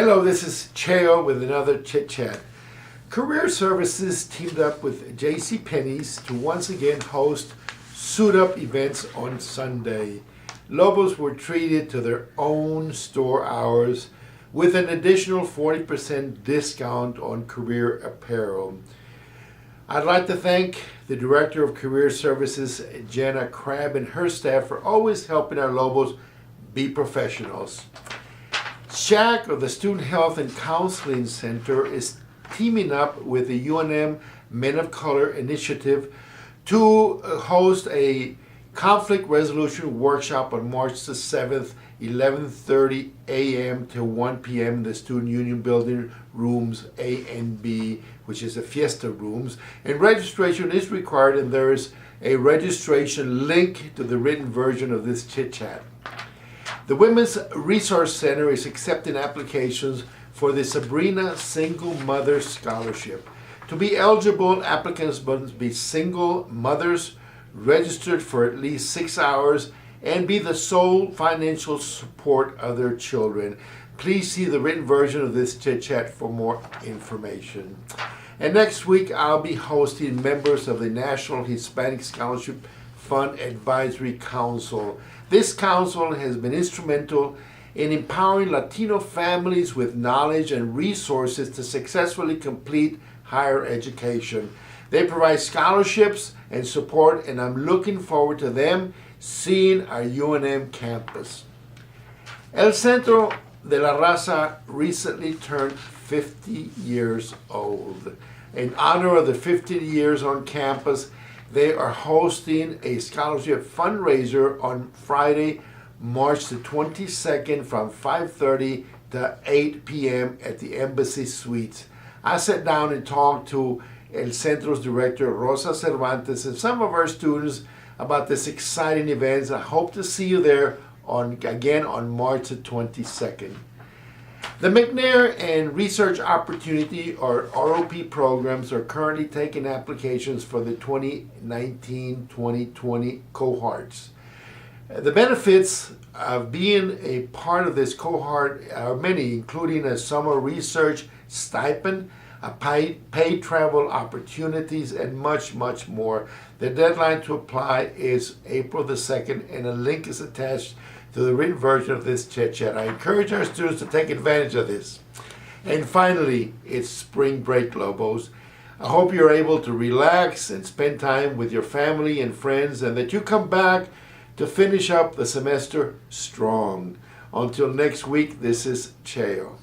Hello, this is Cheo with another Chit Chat. Career Services teamed up with JCPenney's to once again host suit-up events on Sunday. Lobos were treated to their own store hours with an additional 40% discount on career apparel. I'd like to thank the Director of Career Services, Jenna Crabb, and her staff for always helping our Lobos be professionals. SHAC, or the Student Health and Counseling Center, is teaming up with the UNM Men of Color Initiative to host a conflict resolution workshop on March the 7th, 11:30 a.m. to 1 p.m. in the Student Union Building rooms A and B, which is the Fiesta rooms. And registration is required, and there is a registration link to the written version of this chit chat. The Women's Resource Center is accepting applications for the Sabrina Single Mother Scholarship. To be eligible, applicants must be single mothers, registered for at least 6 hours, and be the sole financial support of their children. Please see the written version of this chit chat for more information. And next week, I'll be hosting members of the National Hispanic Scholarship Fund Advisory Council. This council has been instrumental in empowering Latino families with knowledge and resources to successfully complete higher education. They provide scholarships and support, and I'm looking forward to them seeing our UNM campus. El Centro de la Raza recently turned 50 years old. In honor of the 50 years on campus, they are hosting a scholarship fundraiser on Friday, March the 22nd from 5:30 to 8 p.m. at the Embassy Suites. I sat down and talked to El Centro's director, Rosa Cervantes, and some of our students about this exciting event. I hope to see you there again on March the 22nd. The McNair and Research Opportunity, or ROP programs, are currently taking applications for the 2019-2020 cohorts. The benefits of being a part of this cohort are many, including a summer research stipend, paid travel opportunities, and much, much more. The deadline to apply is April the 2nd, and a link is attached to the written version of this chit chat. I encourage our students to take advantage of this. And finally, it's spring break, Lobos. I hope you're able to relax and spend time with your family and friends, and that you come back to finish up the semester strong. Until next week, this is Cheo.